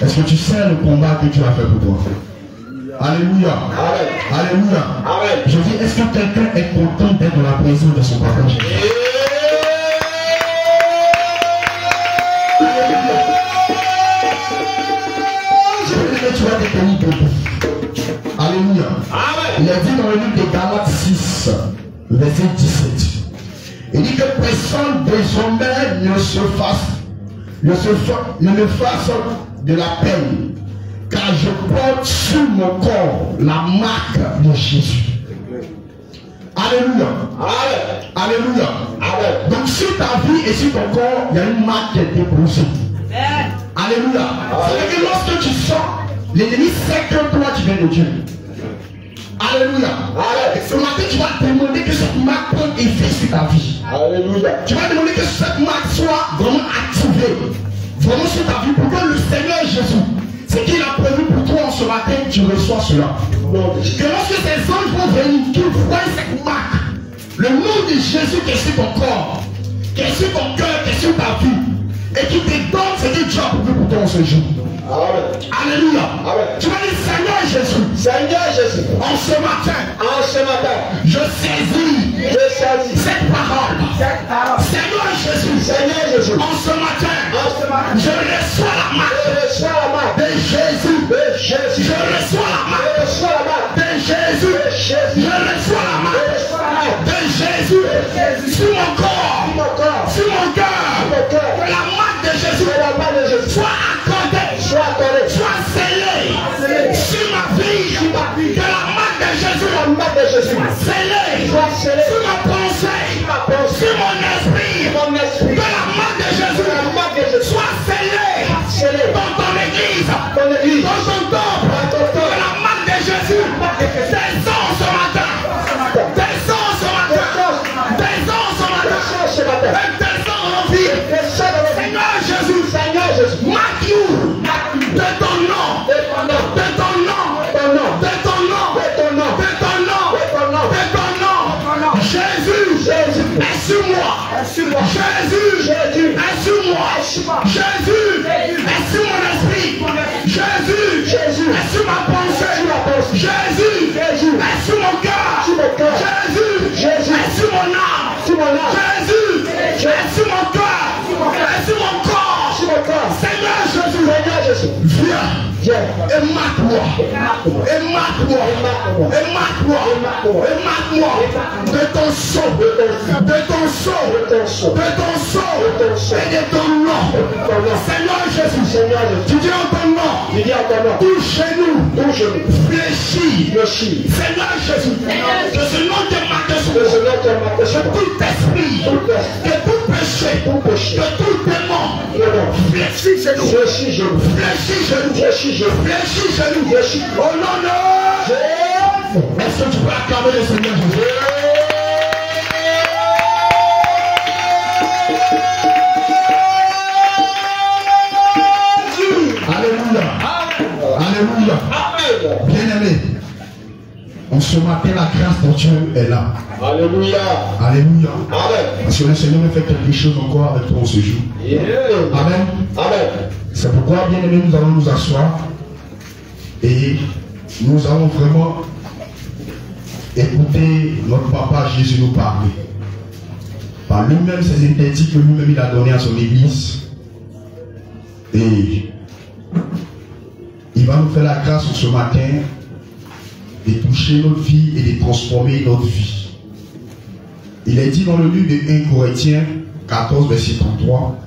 Est-ce que tu sais le combat que Dieu a fait pour toi? Alléluia. Alléluia. Je dis, est-ce que quelqu'un est content d'être dans la présence de son papa Jésus? Je veux que tu vas te tenir debout. Alléluia. Il a dit dans le livre de Galates 6, verset 17. Il dit que personne désormais ne me fasse de la peine, car je porte sur mon corps la marque de Jésus. Alléluia. Alléluia. Donc sur ta vie et sur ton corps, il y a une marque qui est déposée. Alléluia. C'est-à-dire que lorsque tu sors, l'ennemi sait que toi tu viens de Dieu. Alléluia. Ce matin, tu vas demander que cette marque prenne effet sur ta vie. Alléluia. Tu vas demander que cette marque soit vraiment activée. Vraiment sur ta vie. Pour que le Seigneur Jésus, ce qu'il a prévu pour toi en ce matin, tu reçois cela. Que lorsque ces anges vont venir, qu'ils voient cette marque, le nom de Jésus qui est sur ton corps, qui est sur ton cœur, qui est sur ta vie, et qui te donne ce que Dieu a prévu pour toi en ce jour. Alléluia. Tu vas dire Seigneur Jésus. Seigneur Jésus. En ce matin. Je saisis cette parole. Seigneur Jésus. En ce matin. Je reçois la marque de Jésus. Je reçois la marque de Jésus. Je reçois la marque de Jésus. Sur mon corps. Sur mon cœur. Que la marque de Jésus soit accordée. Soit scellée sur ma vie. Que la marque de Jésus soit scellée sur ma pensée, sur mon esprit. Que la marque de Jésus soit scellée dans son temple, que la marque de Jésus descend ce matin. Descend ce matin. Descend ce matin. Et descend dans nos vies. Seigneur Jésus, marque-nous de ton nom. De ton nom. De ton nom. De ton nom. De ton nom. Jésus, est sur moi. Jésus, est sur moi. Jésus, est sur mon esprit. Jésus, est sur ma pensée. Jésus, est sur mon cœur. Jésus, est sur mon âme. Jésus, est sur mon cœur. Est sur mon corps. Seigneur Jésus, viens. Et marque-moi. Et marque-moi. Et marque-moi. Et marque-moi. De ton sang. De ton sang. De ton sang. Et de ton nom. Seigneur Jésus. Tu dis en ton nom. Touche-nous. Fléchis. Seigneur Jésus. Que ce nom te marque sur moi. Que tout esprit. Que tout péché. Que tout démon. Fléchis chez nous. Fléchis chez nous. Fléchis chez nous. Au nom de Jésus. Est-ce que tu peux acclamer le Seigneur Jésus? Alléluia. Alléluia. Bien-aimé, en ce matin, la grâce de Dieu est là. Alléluia. Alléluia. Amen. Parce que le Seigneur me fait quelque chose encore avec toi en ce jour. Amen. Amen. C'est pourquoi, bien aimé, nous allons nous asseoir et nous allons vraiment écouter notre papa Jésus nous parler. Par lui-même, ses interdits que lui-même il a donné à son église. Et il va nous faire la grâce ce matin de toucher notre vie et de transformer notre vie. Il est dit dans le livre de 1 Corinthiens 14, verset 33.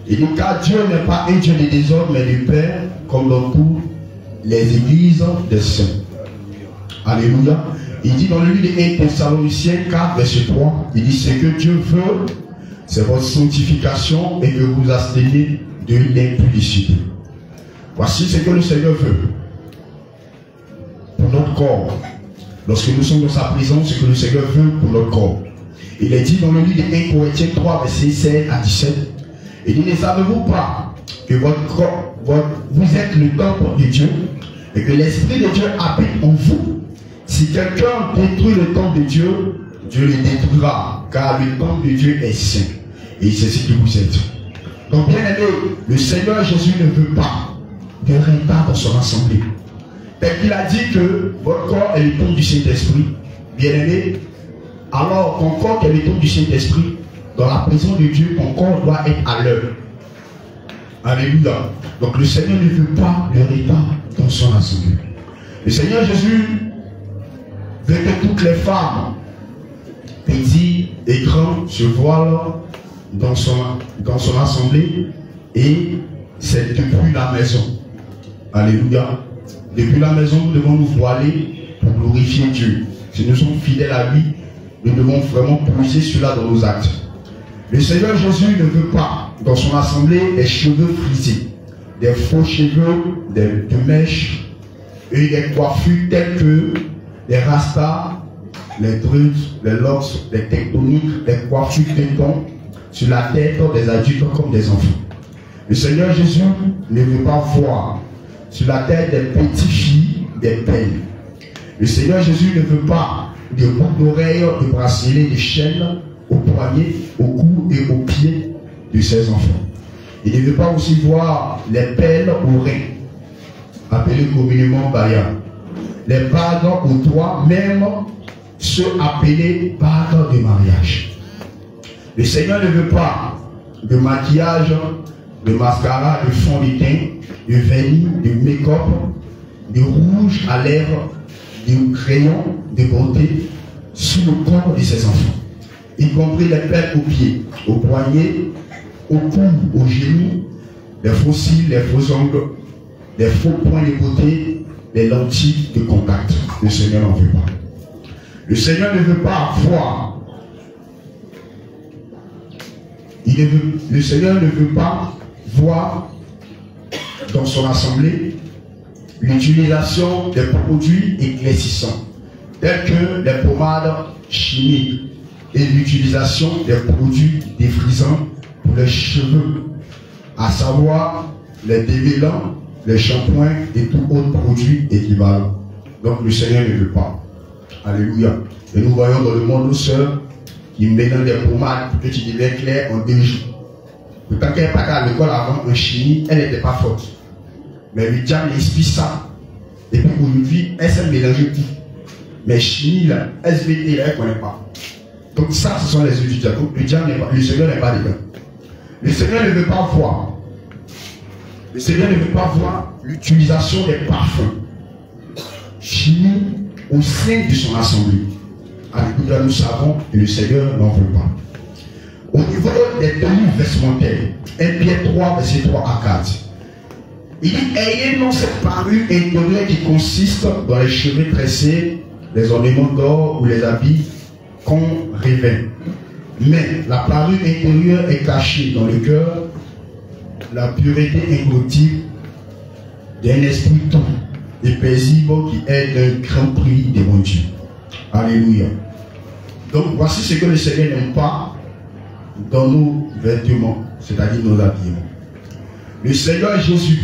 Il dit car Dieu n'est pas un Dieu de désordre, mais de paix, comme dans toutes les églises des saints. Alléluia. Il dit dans le livre de 1 Thessaloniciens 4, verset 3, il dit ce que Dieu veut, c'est votre sanctification et que vous absteniez de l'impudicité. Voici ce que le Seigneur veut pour notre corps. Lorsque nous sommes dans sa présence, ce que le Seigneur veut pour notre corps. Il est dit dans le livre de 1 Corinthiens 3, verset 16 à 17. Il dit, ne savez-vous pas que votre corps, vous êtes le temple de Dieu et que l'Esprit de Dieu habite en vous? Si quelqu'un détruit le temple de Dieu, Dieu le détruira, car le temple de Dieu est saint. Et c'est ce que vous êtes. Donc, bien aimé, le Seigneur Jésus ne veut pas de retard dans son assemblée. Tel qu'il a dit que votre corps est le temple du Saint-Esprit, bien aimé, alors ton corps est le temple du Saint-Esprit, dans la présence de Dieu, ton corps doit être à l'heure. Alléluia. Donc le Seigneur ne veut pas le retard dans son assemblée. Le Seigneur Jésus veut que toutes les femmes, petites et grandes, se voilent dans son assemblée, et c'est depuis la maison. Alléluia. Depuis la maison, nous devons nous voiler pour glorifier Dieu. Si nous sommes fidèles à lui, nous devons vraiment puiser cela dans nos actes. Le Seigneur Jésus ne veut pas, dans son assemblée, des cheveux frisés, des faux cheveux, des mèches, et des coiffures telles que les rastas, les druides, les locks, les tectoniques, les coiffures tétons sur la tête des adultes comme des enfants. Le Seigneur Jésus ne veut pas voir sur la tête des petites filles des peines. Le Seigneur Jésus ne veut pas de boucles d'oreilles, de bracelets, de chaînes au poignet, au cou et aux pieds de ses enfants. Il ne veut pas aussi voir les pelles aux reins, appelées communément baïa, les bagues aux doigts, même ceux appelés bagues de mariage. Le Seigneur ne veut pas de maquillage, de mascara, de fond de teint, de vernis, de make-up, de rouge à lèvres, de crayon, de beauté sur le corps de ses enfants, y compris les pelles aux pieds, aux poignets, au cou, aux genoux, les faux cils, les faux ongles, les faux points de beauté, les lentilles de contact. Le Seigneur n'en veut pas. Le Seigneur ne veut pas voir. Le Seigneur ne veut pas voir dans son assemblée l'utilisation des produits éclaircissants, tels que les pommades chimiques et l'utilisation des produits défrisants pour les cheveux, à savoir les démêlants, les shampoings et tout autre produit équivalent. Donc le Seigneur ne veut pas. Alléluia. Et nous voyons dans le monde nos sœurs qui mélangent des pommades pour que tu deviennes clair en 2 jours. Pourtant qu'elle n'est pas à l'école avant en chimie, elle n'était pas forte. Mais le diable inspire ça. Et puis aujourd'hui, elle s'est mélangée tout. Mais chimie, là, SVT, là, elle ne connaît pas. Donc ça, ce sont les yeux du diable. Le diable n'est pas, le Seigneur n'est pas dedans. Le Seigneur ne veut pas voir. Le Seigneur ne veut pas voir l'utilisation des parfums chimiques au sein de son assemblée. Alléluia, nous savons que le Seigneur n'en veut pas. Au niveau des tenues vestimentaires, 1 Pierre 3, verset 3 à 4. Il dit, ayez non cette parure intérieure qui consiste dans les cheveux tressés, les ornements d'or ou les habits qu'on revêt. Mais la parure intérieure est cachée dans le cœur, la pureté incorruptible d'un esprit tout et paisible qui est d'un grand prix devant Dieu. Alléluia. Donc voici ce que le Seigneur n'aime pas dans nos vêtements, c'est-à-dire nos habillements. Le Seigneur Jésus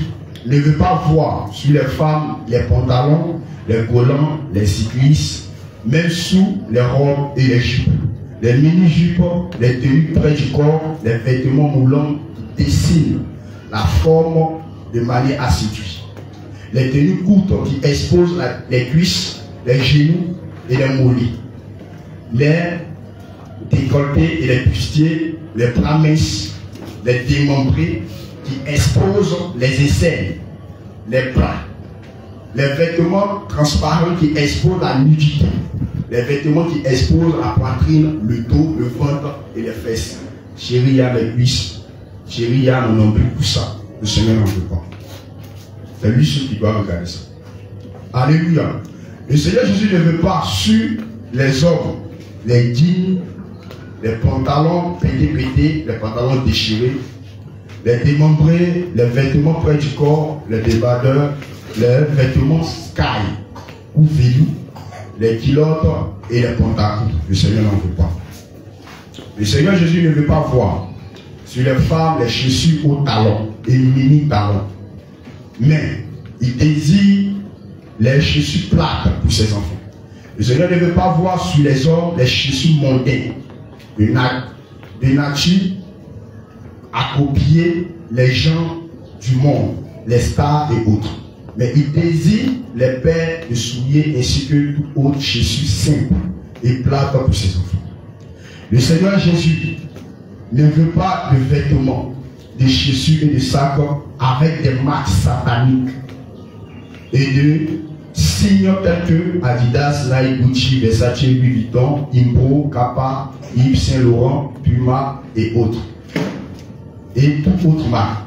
ne veut pas voir sur les femmes les pantalons, les collants, les cyclistes, même sous les robes et les jupes, les mini-jupes, les tenues près du corps, les vêtements moulants qui dessinent la forme de manière assidue, les tenues courtes qui exposent les cuisses, les genoux et les mollets, les décolletés et les bustiers, les bras minces, les démembrés qui exposent les aisselles, les bras, les vêtements transparents qui exposent la nudité, les vêtements qui exposent la poitrine, le dos, le ventre et les fesses. Chérie, il y a les cuisses, chérie, il y a le nombril, tout ça. Le Seigneur n'en veut pas. C'est lui seul qui doit regarder ça. Alléluia. Le Seigneur Jésus ne veut pas sur les hommes, les jeans, les pantalons pétés, les pantalons déchirés, les démembrés, les vêtements près du corps, les débardeurs, les vêtements sky ou velou, les culottes et les pantalons. Le Seigneur n'en veut pas. Le Seigneur Jésus ne veut pas voir sur les femmes les chaussures aux talons et mini-talons. Mais il désire les chaussures plates pour ses enfants. Le Seigneur ne veut pas voir sur les hommes les chaussures mondaines de nature à copier les gens du monde, les stars et autres. Mais il désire les paires de souliers ainsi que toute autre chaussure simple et plate pour ses enfants. Le Seigneur Jésus ne veut pas de vêtements, de chaussures et de sacs avec des marques sataniques et de signes tels que Adidas, Nike, Gucci, Versace, Louis Vuitton, Impro, Kappa, Yves Saint Laurent, Puma et autres. Et toute autre marque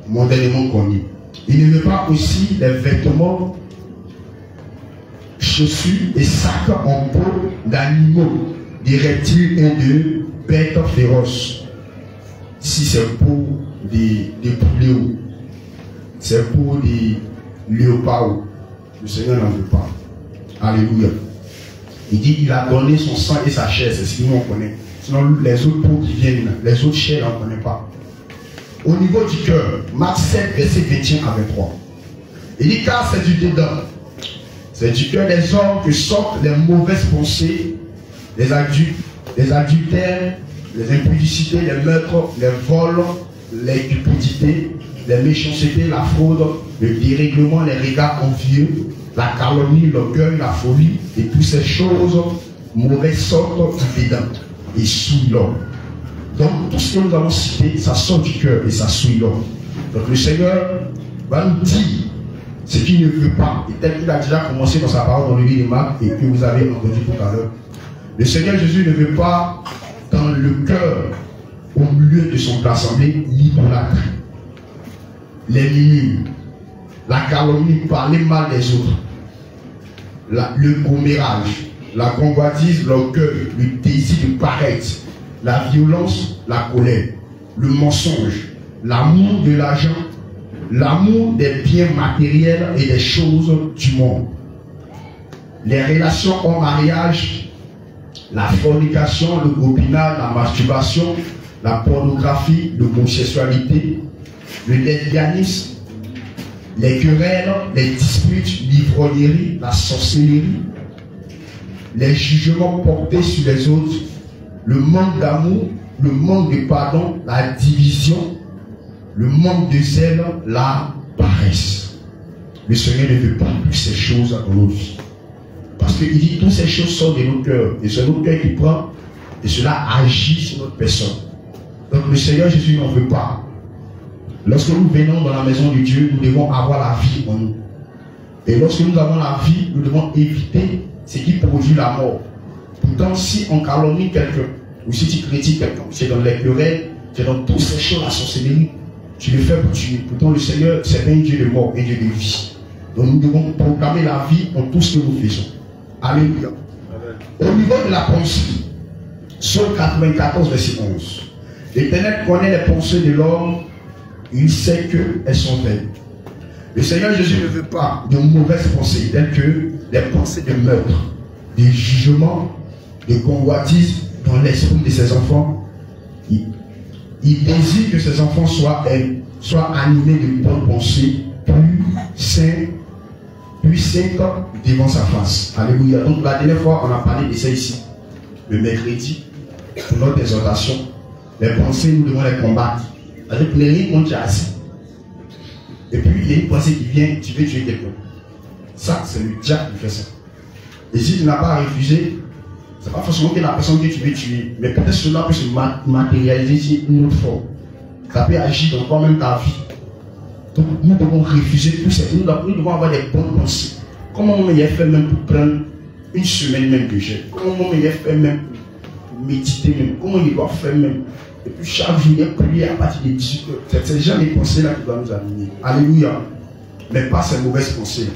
mondialement connue. Il ne veut pas aussi les vêtements, chaussures et sacs en peau d'animaux, de reptiles et de bêtes féroces. Si c'est pour des poulets, c'est pour des léopards, le Seigneur n'en veut pas. Alléluia. Il dit qu'il a donné son sang et sa chair, c'est ce que nous on connaît. Sinon les autres peaux qui viennent, les autres chairs on ne connaît pas. Au niveau du cœur, Marc 7, verset 21 à 23. Il dit car c'est du dedans. C'est du cœur des hommes que sortent les mauvaises pensées, les adultères, les impudicités, les meurtres, les vols, les cupidités, les méchancetés, la fraude, le dérèglement, les regards envieux, la calomnie, l'orgueil, la folie, et toutes ces choses mauvaises sortent du dedans et souillent l'homme. Donc tout ce que nous allons citer, ça sort du cœur et ça souille l'homme. Donc le Seigneur va nous dire ce qu'il ne veut pas, et tel qu'il a déjà commencé dans sa parole dans le livre de Marc et que vous avez entendu tout à l'heure. Le Seigneur Jésus ne veut pas dans le cœur, au milieu de son assemblée, l'idolâtrie, les minimes, la calomnie, parler mal des autres, le commérage, la convoitise, l'orgueil, le désir de paraître, la violence, la colère, le mensonge, l'amour de l'argent, l'amour des biens matériels et des choses du monde, les relations en mariage, la fornication, le copinage, la masturbation, la pornographie, l'homosexualité, le lesbianisme, les querelles, les disputes, l'ivrognerie, la sorcellerie, les jugements portés sur les autres, le manque d'amour, le manque de pardon, la division, le manque de zèle, la paresse. Le Seigneur ne veut pas toutes ces choses dans notre vie. Parce qu'il dit toutes ces choses sortent de notre cœur. Et c'est notre cœur qui prend et cela agit sur notre personne. Donc le Seigneur Jésus n'en veut pas. Lorsque nous venons dans la maison de Dieu, nous devons avoir la vie en nous. Et lorsque nous avons la vie, nous devons éviter ce qui produit la mort. Pourtant, si on calomnie quelqu'un, ou si tu critiques quelqu'un, c'est dans les querelles, c'est dans toutes ces choses, la sorcellerie, tu le fais pour tuer. Pourtant, le Seigneur, c'est un Dieu de mort, un Dieu de vie. Donc nous devons proclamer la vie en tout ce que nous faisons. Alléluia. Au niveau de la pensée, Psaume 94, verset 11. L'Éternel connaît les pensées de l'homme, il sait qu'elles sont vaines. Le Seigneur Jésus ne veut pas de mauvaises pensées, telles que les pensées de meurtre, de jugement, de convoitise dans l'esprit de ses enfants. Il désire que ses enfants soient animés de bonnes pensées, plus saintes devant sa face. Alléluia. Donc la dernière fois, on a parlé de ça ici, le mercredi, pour notre exhortation. Les pensées, nous devons les combattre. Avec les lignes qu'on tient assis. Et puis il y a une pensée qui vient, tu veux tuer quelqu'un. Ça, c'est le diable qui fait ça. Et si tu n'as pas refusé, ce n'est pas forcément que la personne que tu veux tuer, mais peut-être cela peut se matérialiser sur une autre forme. Ça peut agir dans toi-même ta vie. Donc nous devons refuser tout ça. Nous devons avoir des bonnes pensées. Comment on y a fait même pour prendre une semaine même de jeûne? Comment on y a fait même pour méditer même? Comment on y doit faire même? Et puis chaque jour, il y a prié à partir des 18 heures. C'est déjà les pensées-là qui doivent nous amener. Alléluia. Mais pas ces mauvaises pensées.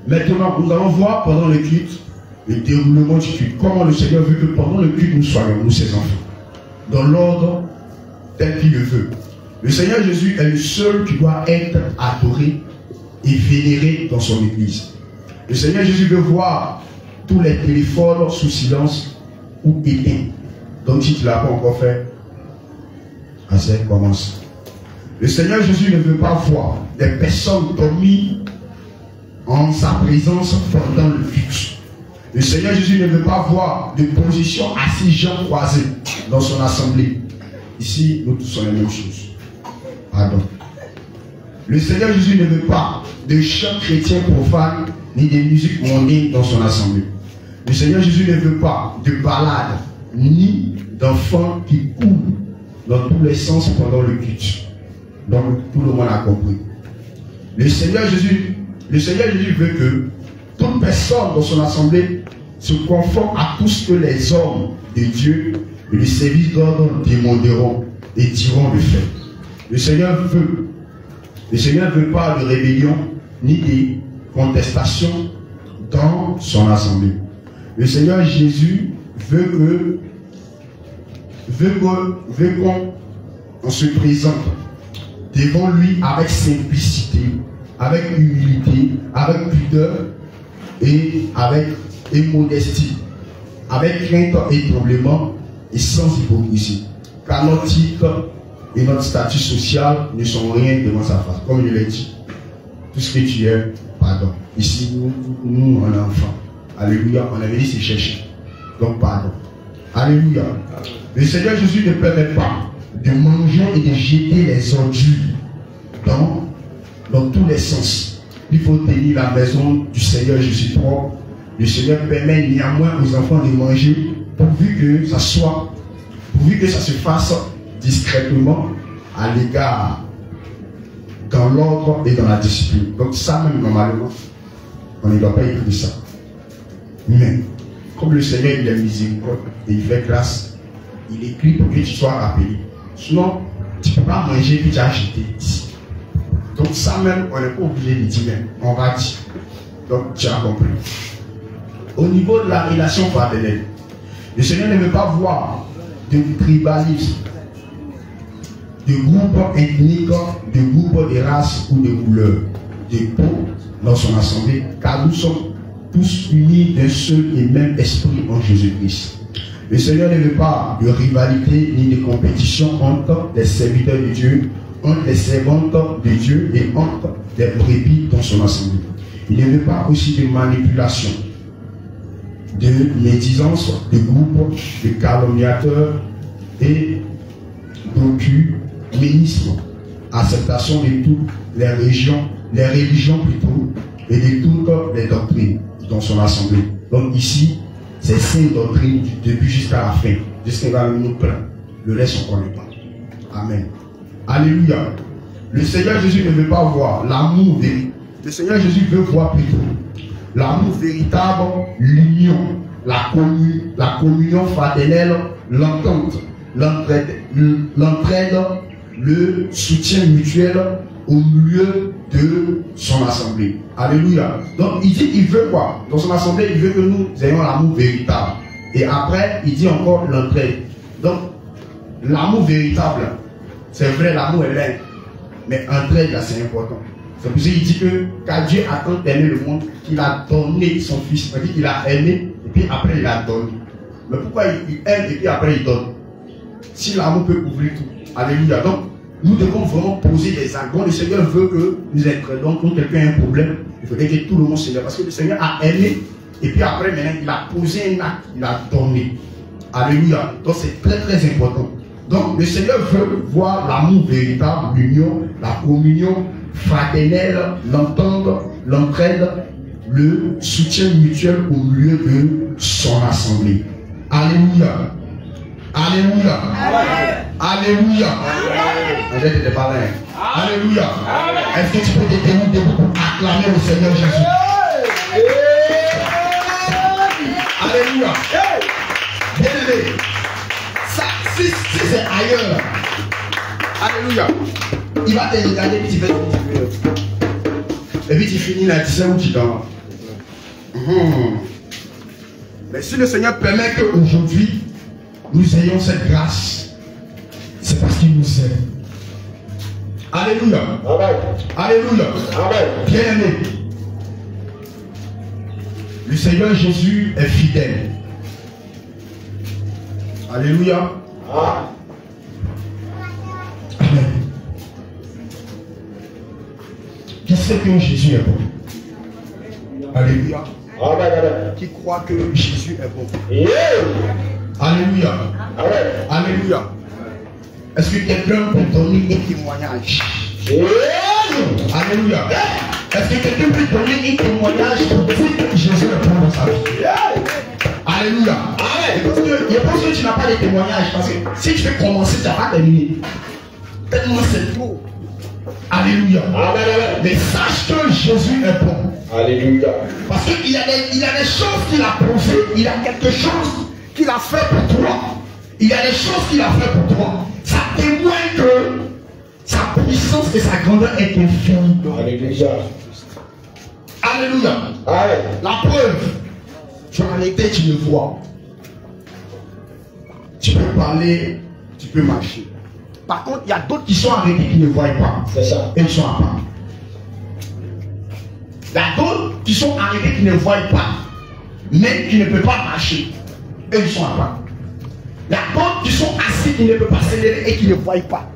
Maintenant, nous allons voir pendant le culte, le déroulement du culte. Comment le Seigneur veut que pendant le culte, nous soyons, nous ses enfants. Dans l'ordre tel qu'il le veut. Le Seigneur Jésus est le seul qui doit être adoré et vénéré dans son église. Le Seigneur Jésus veut voir tous les téléphones sous silence ou éteints. Donc si tu ne l'as pas encore fait, ça commence. Le Seigneur Jésus ne veut pas voir des personnes dormir en sa présence pendant le culte. Le Seigneur Jésus ne veut pas voir de position assis jambes croisées dans son assemblée. Ici, nous tous sommes les mêmes choses. Pardon. Le Seigneur Jésus ne veut pas de chants chrétiens profanes ni de musique mondaine dans son assemblée. Le Seigneur Jésus ne veut pas de balades ni d'enfants qui courent dans tous les sens pendant le culte. Donc tout le monde a compris. Le Seigneur Jésus veut que toute personne dans son assemblée se conforme à tout ce que les hommes de Dieu et le service d'ordre demanderont et diront de faire. Le Seigneur ne veut pas de rébellion ni de contestation dans son assemblée. Le Seigneur Jésus veut qu'on se présente devant lui avec simplicité, avec humilité, avec pudeur et modestie, avec crainte et tremblement et sans hypocrisie. Car notre titre et notre statut social ne sont rien devant sa face. Comme je l'ai dit, tout ce que tu es, pardon. Ici, nous on est enfants. Alléluia, on avait dit c'est chercher. Donc pardon. Alléluia. Le Seigneur Jésus ne permet pas de manger et de jeter les ordures dans tous les sens. Il faut tenir la maison du Seigneur Jésus propre. Le Seigneur permet néanmoins aux enfants de manger pourvu que ça se fasse discrètement à l'égard dans l'ordre et dans la discipline. Donc ça même normalement, on ne doit pas écouter ça. Mais comme le Seigneur il est miséricorde et il fait grâce, il écrit pour que tu sois rappelé. Sinon, tu ne peux pas manger puis tu as acheté ici. Donc ça même, on n'est pas obligé de dire même. On va dire. Donc tu as compris. Au niveau de la relation fraternelle, le Seigneur ne veut pas voir de tribalisme, de groupes ethniques, de groupes de race ou de couleur de peau dans son assemblée, car nous sommes tous unis d'un seul et même esprit en Jésus-Christ. Le Seigneur ne veut pas de rivalité ni de compétition entre les serviteurs de Dieu, entre les servantes de Dieu et entre les brebis dans son assemblée. Il ne veut pas aussi de manipulation, de médisance, de groupes, de calomniateurs et d'ocuménisme, acceptation de toutes les religions plutôt, et de toutes les doctrines dans son assemblée. Donc ici, c'est 5 doctrines du début jusqu'à la fin, jusqu'à la minute plein. Le reste, on ne connaît pas. Amen. Alléluia. Le Seigneur Jésus ne veut pas voir l'amour véritable. Le Seigneur Jésus veut voir plutôt l'amour véritable, l'union, la communion fraternelle, l'entente, l'entraide, le soutien mutuel au milieu de son assemblée. Alléluia. Donc il dit, il veut quoi? Dans son assemblée, il veut que nous ayons l'amour véritable. Et après, il dit encore l'entraide. Donc, l'amour véritable, c'est vrai, l'amour est l'un. Mais entraide, là, c'est important. C'est pour ça qu'il dit que quand Dieu a tant aimé le monde, qu'il a donné son fils. Il dit qu'il a aimé, et puis après il a donné. Mais pourquoi il aime et puis après il donne? Si l'amour peut couvrir tout. Alléluia. Donc, nous devons vraiment poser des actes. Donc, le Seigneur veut que nous aidions. Quand quelqu'un a un problème, il faudrait que tout le monde se lève. Parce que le Seigneur a aimé, et puis après, maintenant, il a posé un acte, il a donné. Alléluia. Donc, c'est très, très important. Donc, le Seigneur veut voir l'amour véritable, l'union, la communion fraternelle, l'entente, l'entraide, le soutien mutuel au milieu de son assemblée. Alléluia. Alléluia. Amen. Alléluia. Amen. Alléluia. Est-ce que tu peux te tenir debout pour acclamer le Seigneur Jésus? Alléluia. Bien aimé. Ça, si c'est ailleurs, alléluia, il va te regarder et tu fais. Et puis tu finis là, tu sais où tu dors. Mais si le Seigneur permet qu'aujourd'hui nous ayons cette grâce, c'est parce qu'il nous aime. Alléluia. Amen. Alléluia. Amen. Bien aimé, le Seigneur Jésus est fidèle. Alléluia. Amen. Qui sait que Jésus est bon? Alléluia. Amen. Qui croit que Jésus est bon? Alléluia. Amen. Alléluia. Est-ce que quelqu'un peut donner un témoignage? Alléluia. Est-ce que quelqu'un peut donner un témoignage pour dire que Jésus est bon dans sa vie? Alléluia. Je pense que tu n'as pas de témoignage parce que si tu veux commencer, tu n'as pas terminé. Tellement c'est trop. Alléluia. Mais sache que Jésus est bon. Alléluia. Parce qu'il y a des choses qu'il a posées, il y a quelque chose qu'il a fait pour toi. Il y a des choses qu'il a fait pour toi. Ça témoigne que sa puissance et sa grandeur est infinie. Alléluia. Alléluia. La preuve, tu as arrêté, tu le vois. Tu peux parler, tu peux marcher. Par contre, il y a d'autres qui sont arrêtés qui ne voient pas. C'est ça. Et ils sont à part. Il y a d'autres qui sont arrêtés qui ne voient pas, mais qui ne peuvent pas marcher. Et ils sont à part. Il y a d'autres qui sont assis qui ne peuvent pas s'élever et qui ne voient pas.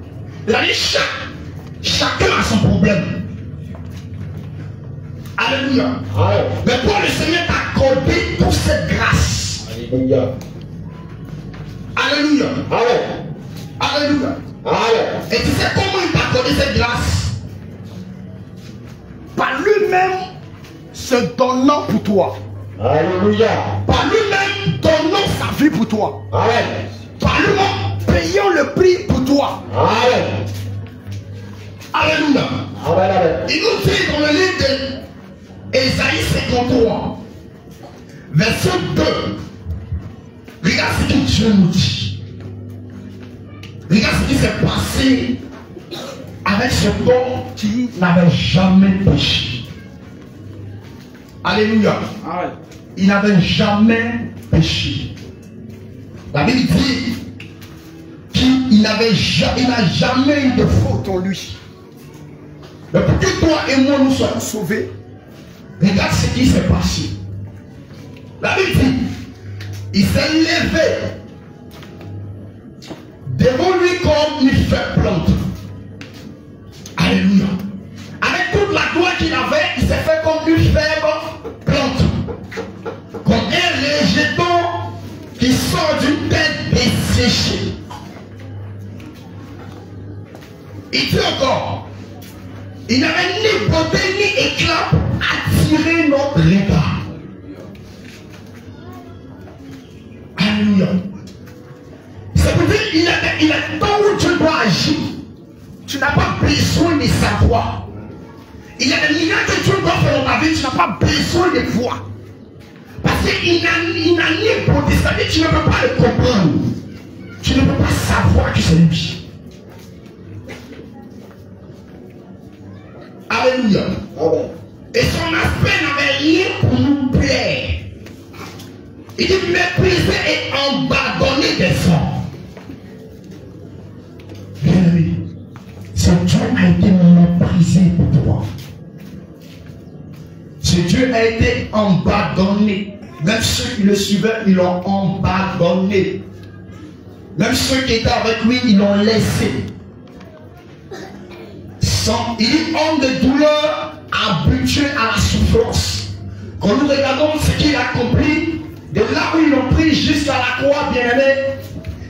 Chacun a son problème. Alléluia. Mais toi, le Seigneur t'a accordé toute cette grâce. Alléluia. Alléluia. Alléluia. Et tu sais comment il t'a accordé cette grâce? Par lui-même se donnant pour toi. Alléluia. Par lui-même donnant sa vie pour toi. Amen. Par lui-même payant le prix pour toi. Amen. Alléluia. Amen. Il nous dit dans le livre d'Ésaïe 53, verset 2. Regarde ce que Dieu nous dit. Regarde ce qui s'est passé avec ce homme qui n'avait jamais péché. Alléluia. Amen. Il n'avait jamais péché. La Bible dit qu'il n'a jamais eu de faute en lui. Mais pour que toi et moi nous soyons sauvés, regarde ce qui s'est passé. La Bible dit, il s'est levé devant lui comme une faible plante. Alléluia. Avec toute la gloire qu'il avait, il s'est fait comme une faible plante. Comme un rejeton qui sort d'une tête desséchée. Il dit encore, il n'avait ni beauté ni éclat pour attirer notre regard. Alléluia. Ça veut dire il a temps où Dieu doit agir. Tu n'as pas besoin de savoir. Il y a des miracles que Dieu doit faire dans ta vie, tu n'as pas besoin de voir. Parce qu'il n'a ni beauté, c'est-à-dire que tu ne peux pas le comprendre. Tu ne peux pas savoir que c'est lui. Alléluia. Amen. Et son aspect n'avait rien pour nous plaire. Il dit mépriser et abandonner des hommes. Bien-aimé, ce Dieu a été méprisé pour toi. Ce Dieu a été abandonné. Même ceux qui le suivaient, ils l'ont abandonné. Même ceux qui étaient avec lui, ils l'ont laissé. Il dit homme de douleur, habitué à la souffrance. Quand nous regardons ce qu'il a accompli, de là où ils l'ont pris jusqu'à la croix, bien-aimé,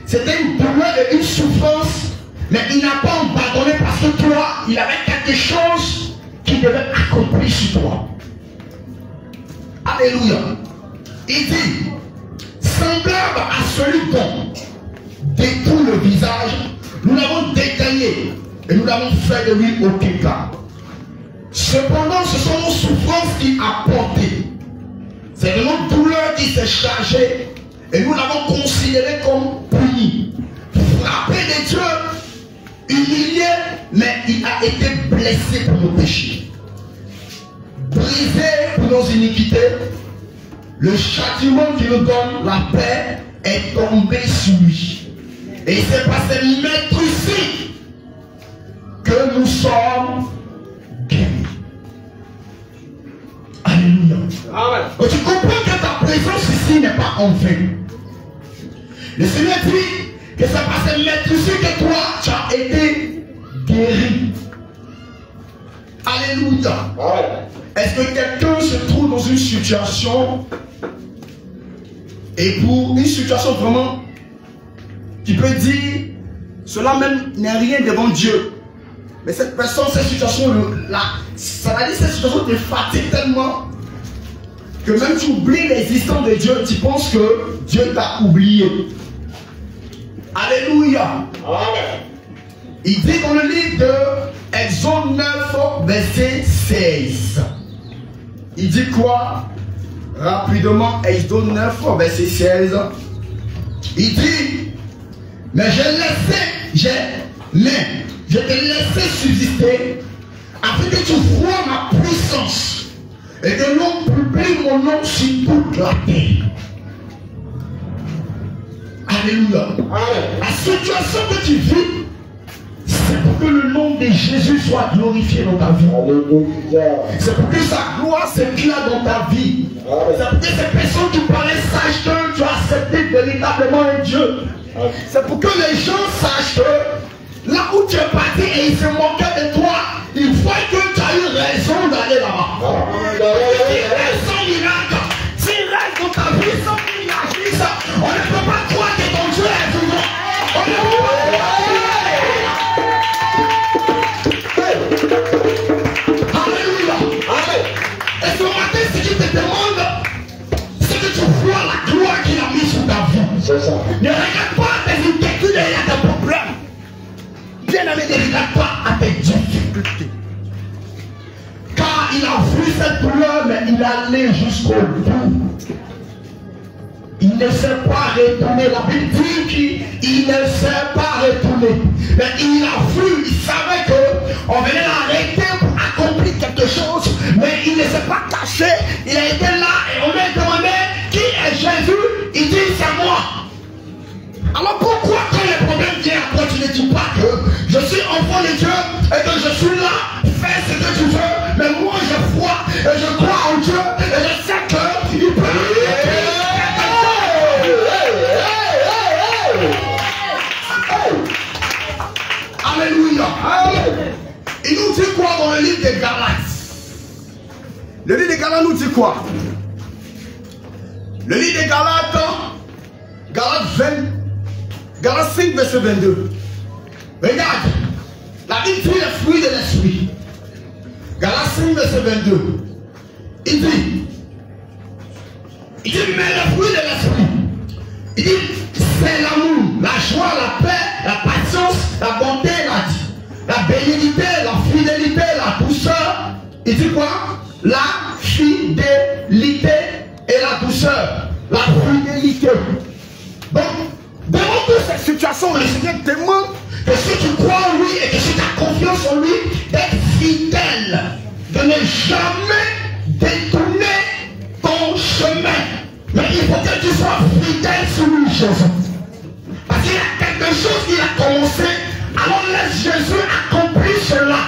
c'était une douleur et une souffrance, mais il n'a pas abandonné parce que toi, il avait quelque chose qui devait accomplir sur toi. Alléluia. Il dit, semblable à celui dont détruit le visage, nous l'avons détaillé. Et nous l'avons fait de lui aucun cas. Cependant, ce sont nos souffrances qui a porté. C'est de notre douleur qui s'est chargée. Et nous l'avons considéré comme puni. Frappé de Dieu, humilié, mais il a été blessé pour nos péchés. Brisé pour nos iniquités. Le châtiment qui nous donne la paix est tombé sur lui. Et il s'est passé mettre ici que nous sommes guéris. Alléluia. Amen. Donc tu comprends que ta présence ici n'est pas en vain. Le Seigneur dit que ça va se mettre ici que toi tu as été guéri. Alléluia. Amen. Est-ce que quelqu'un se trouve dans une situation et pour une situation vraiment tu peux dire cela même n'est rien devant Dieu? Mais cette personne, cette situation-là, ça va dire cette situation te fatigue tellement que même tu oublies l'existence de Dieu, tu penses que Dieu t'a oublié. Alléluia. Amen. Il dit dans le livre de Exode 9, verset 16. Il dit quoi? Rapidement, Exode 9, verset 16. Il dit, mais je t'ai laissé subsister afin que tu vois ma puissance et que l'on publie mon nom sur toute la terre. Alléluia. La situation que tu vis, c'est pour que le nom de Jésus soit glorifié dans ta vie. C'est pour que sa gloire s'éclate dans ta vie. C'est pour que ces personnes qui parlaient sachent que tu as accepté véritablement un Dieu. C'est pour que les gens sachent que là où tu es parti et ils se moquaient de toi, ils voient que tu as eu raison d'aller là-bas. Si reste sans miracle, si reste dans ta vie sans miracle, on ne peut pas croire que ton Dieu est vivant. On ne peut pas croire. Alléluia. Et ce matin, ce qu'il te demande, c'est que tu vois la gloire qu'il a mise sur ta vie. C'est ça. Ne regarde pas tes inquiétudes et tes problèmes. Bien-aimé, ne regarde pas à tes difficultés. Car il a vu cette douleur, mais il allait jusqu'au bout. Il ne s'est pas retourné. La Bible dit qu'il ne s'est pas retourné. Mais il a vu, il savait qu'on venait l'arrêter pour accomplir quelque chose. Mais il ne s'est pas caché. Il a été là et on lui a demandé qui est Jésus. Il dit c'est moi. Alors pourquoi quand les problèmes viennent après tu ne dis pas que je suis enfant de Dieu et que je suis là, fais ce que Dieu et je sais qu'il peut. Alléluia. Il nous dit quoi dans le livre des Galates? Le livre des Galates nous dit quoi? Le livre des Galates, Galates 5, verset 22. Regarde, la Bible dit les fruits de l'esprit. Galates 5, verset 22. Il dit, mais les fruits de l'esprit, il dit, c'est l'amour, la joie, la paix, la patience, la bonté, la bénignité, la fidélité, la douceur. Il dit quoi? La fidélité et la douceur. La fidélité. Donc, devant toute cette situation, le Seigneur demande que si tu crois en lui et que si tu as confiance en lui, d'être fidèle, de ne jamais détourner ton chemin. Mais il faut que tu sois fidèle sur lui, Jésus. Parce qu'il y a quelque chose qu'il a commencé. Alors laisse Jésus accomplir cela.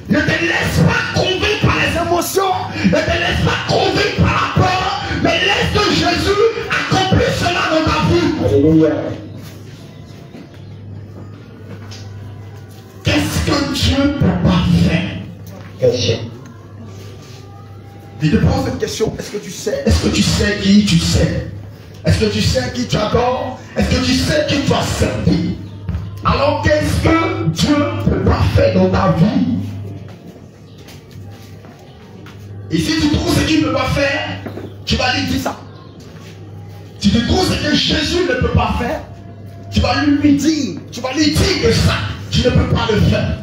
Ne te laisse pas convaincre par les émotions, ne te laisse pas convaincre par la peur, mais laisse que Jésus accomplir cela dans ta vie. Alléluia. Qu'est-ce que Dieu ne peut pas faire? Question. Je te pose cette question. Est-ce que tu sais? Est-ce que tu sais qui tu sais? Est-ce que tu sais qui tu adores? Est-ce que tu sais qui tu as servi? Alors qu'est-ce que Dieu ne peut pas faire dans ta vie? Et si tu trouves ce qu'il ne peut pas faire, tu vas lui dire ça. Si tu trouves ce que Jésus ne peut pas faire, tu vas lui dire que ça, tu ne peux pas le faire.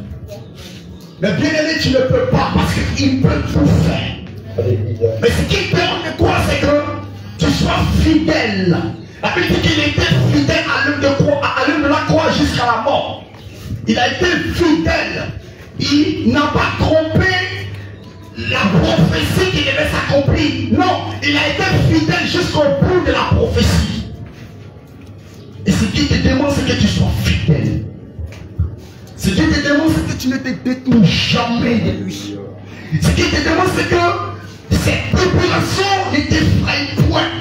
Mais bien aimé, tu ne peux pas parce qu'il peut tout faire. Mais ce qu'il demande de toi, c'est que tu sois fidèle. La Bible dit qu'il était fidèle à l'œuvre de la croix jusqu'à la mort. Il a été fidèle. Il n'a pas trompé la prophétie qui devait s'accomplir. Non, il a été fidèle jusqu'au bout de la prophétie. Et ce qu'il te demande, c'est que tu sois fidèle. Ce qu'il te demande, c'est que tu ne te détournes jamais de lui. Ce qu'il te demande, c'est que cette tribulation ne t'effraie point.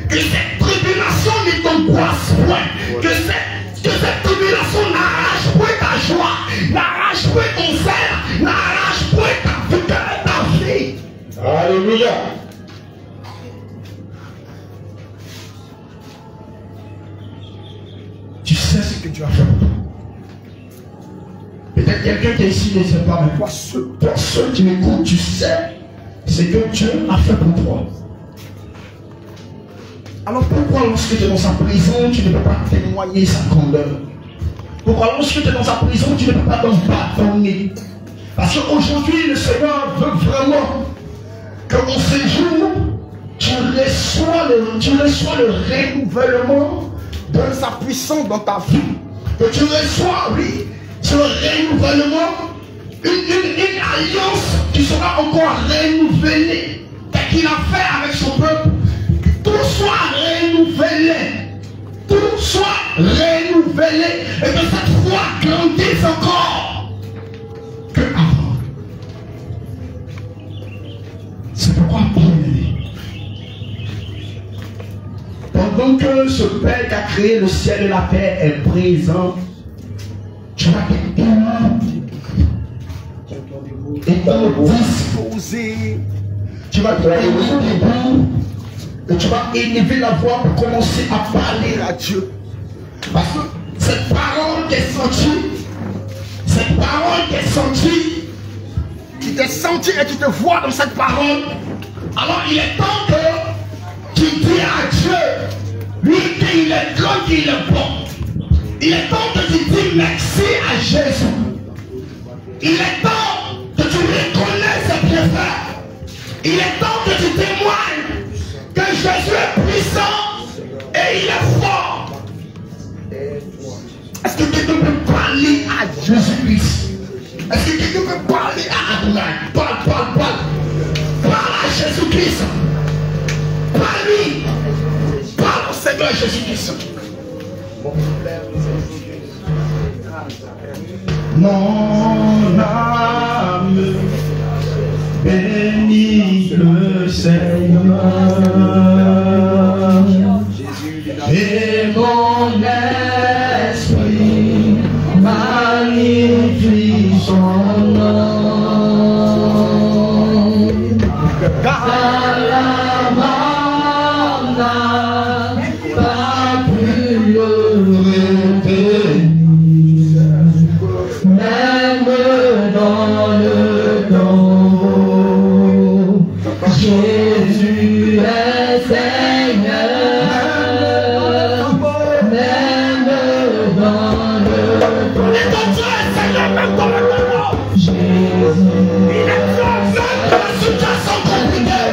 Que cette tribulation ne t'angoisse point. Que cette tribulation n'arrache point ta joie, n'arrache point ton zèle, n'arrache point ta vie. Alléluia. Tu sais ce que tu as fait pour toi. Peut-être quelqu'un qui est ici ne sait pas, mais pour ceux qui m'écoutent, tu sais ce que Dieu a fait pour toi. Alors pourquoi lorsque tu es dans sa prison, tu ne peux pas témoigner sa grandeur? Pourquoi lorsque tu es dans sa prison, tu ne peux pas donc pardonner? Parce qu'aujourd'hui, le Seigneur veut vraiment que mon séjour, tu reçois le renouvellement de sa puissance dans ta vie. Que tu reçois, oui, ce renouvellement, une alliance qui sera encore renouvelée. Tel qu'il a fait avec son peuple. Tout soit renouvelé. Tout soit renouvelé. Et que cette foi grandisse encore que avant. C'est pourquoi bien-aimé, pendant que ce Père qui a créé le ciel et la terre est présent, tu vas être disposé. Tu vas te debout. Et tu vas élever la voix pour commencer à parler à Dieu. Parce que cette parole qui est sentie, qui t'est sentie et qui te voit dans cette parole, alors il est temps que tu dis à Dieu, lui qu'il est grand, qu'il est bon. Il est temps que tu dis merci à Jésus. Il est temps que tu reconnaisses ses bienfaits. Il est temps que tu témoignes que Jésus est puissant et il est fort. Est-ce que quelqu'un peut parler à Jésus-Christ? Est-ce que quelqu'un peut parler à Adonai? Parle. Parle à Jésus-Christ. Parle-lui. Parle au Seigneur Jésus-Christ. Mon âme bénit le Seigneur. Et mon esprit magnifie son nom. Car la mort n'a pas pu le retenir, même dans le tombeau. Jésus est Seigneur, même dans le tombeau. Jésus, il est Dieu, même dans la situation compliquée.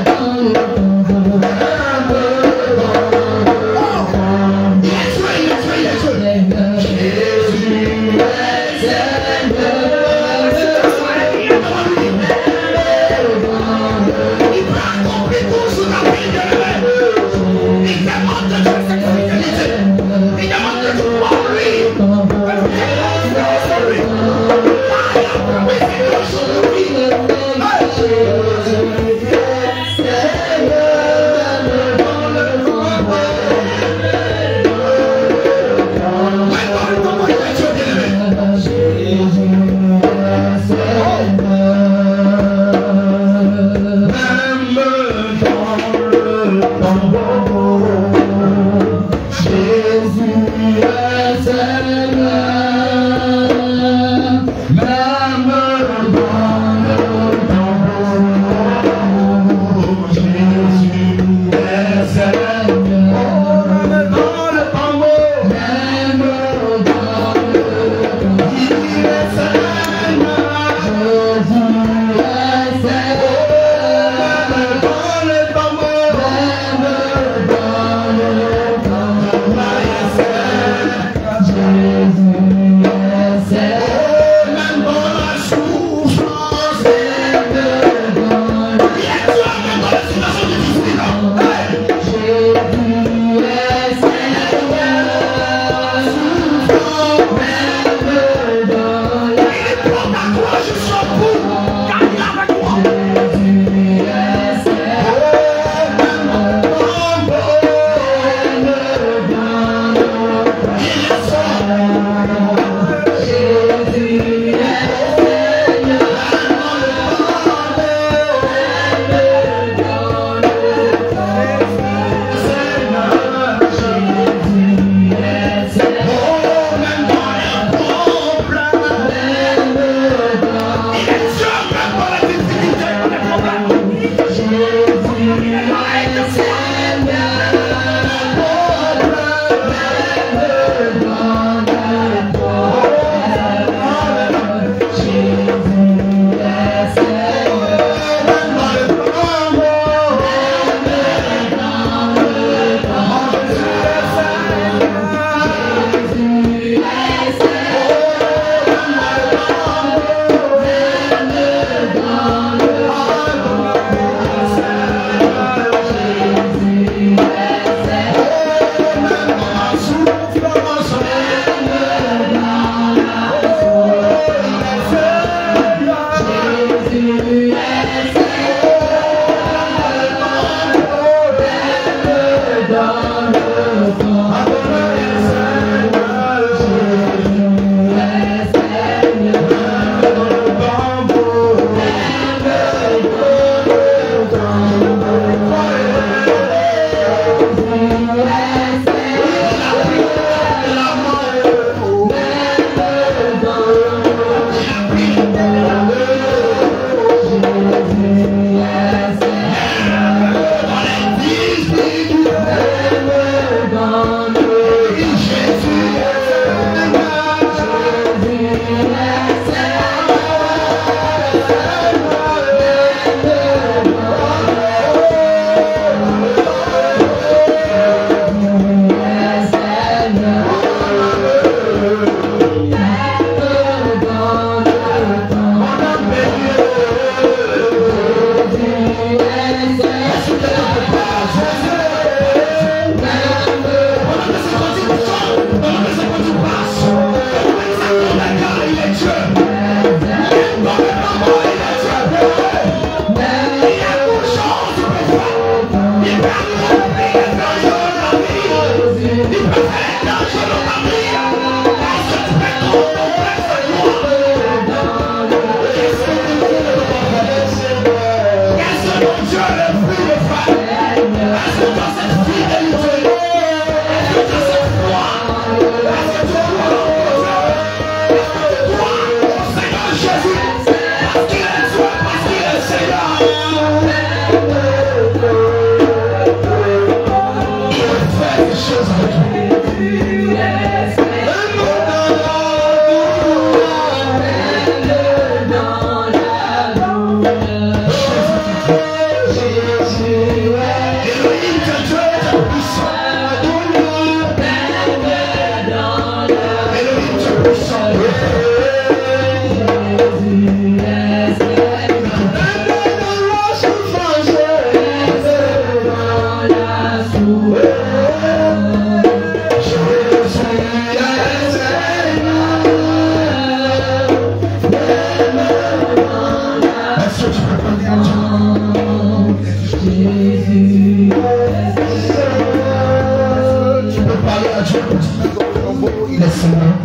Seigneur.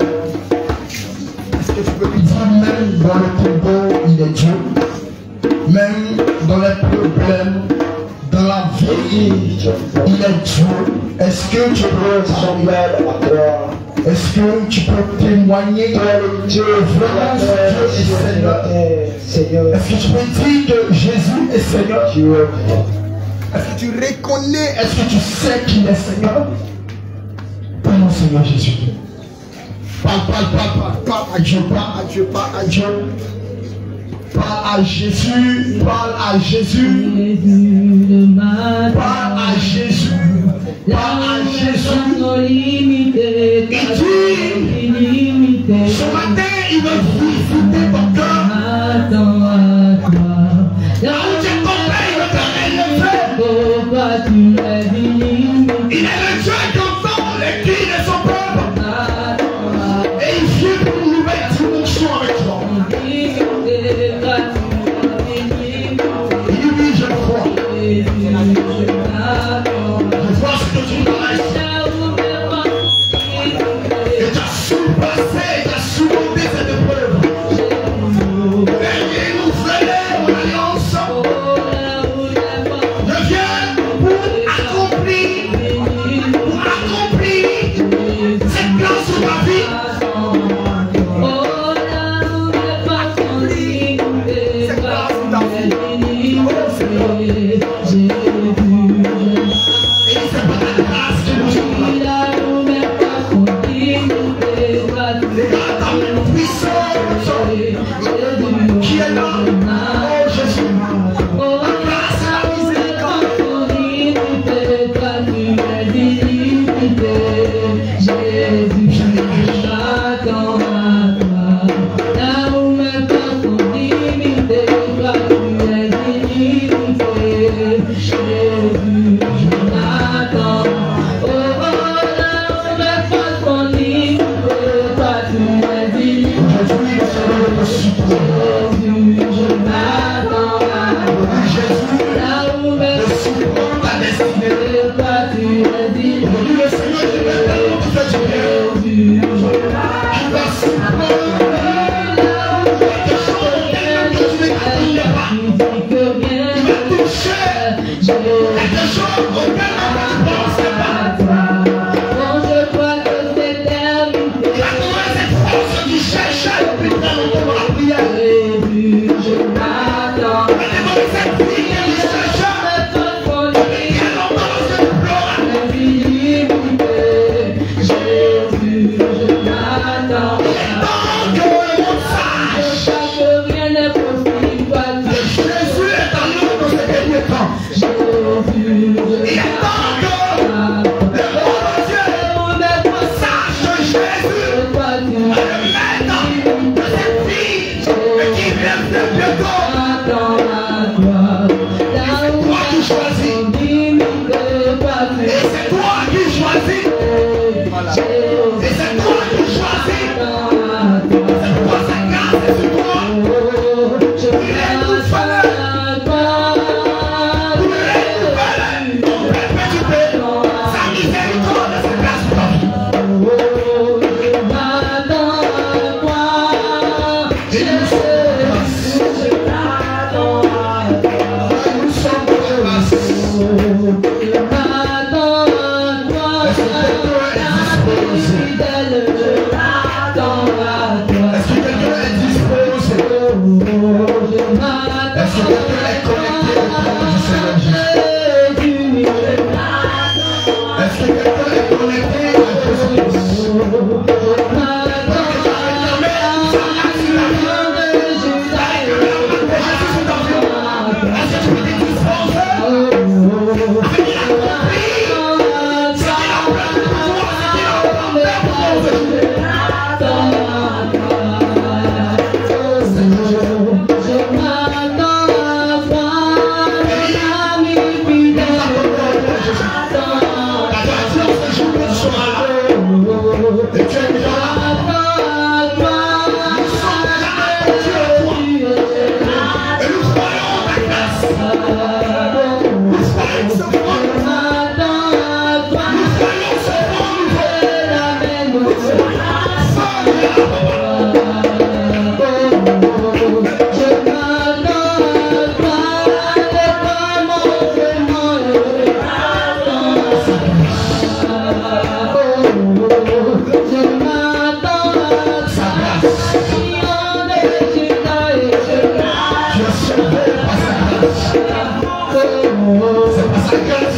Est-ce que tu peux lui dire, même dans le combat, il est Dieu. Même dans les problèmes, dans la vie, il est Dieu. Est-ce que tu peux Est-ce que tu peux témoigner que Dieu est Seigneur? Est-ce que tu peux dire que Jésus est Seigneur? Est-ce que tu reconnais? Est-ce que tu sais qu'il est Seigneur? Parle au Seigneur Jésus. Parle à Dieu, parle à Dieu. Parle à Jésus, parle à Jésus. Parle à Jésus. Parle à Jésus. Il dit, ce matin, il veut visiter ton cœur. Là où tu es complet, il veut te relever. Il est le Dieu qui entend les cris de son peuple. Et il vient pour une nouvelle dimension avec toi. Il dit, je crois. Je vois ce que tu m'as dit. Et tu as surpassé, tu as surmonté cette épreuve. Et nous faisons mon alliance. Je viens pour accomplir cette grâce sur ma vie. Cette grâce sur ta vie. Et c'est pas ta grâce qui nous choque. Ta main puissante qui est là. Oh Jésus. La grâce et la miséricorde. fréquence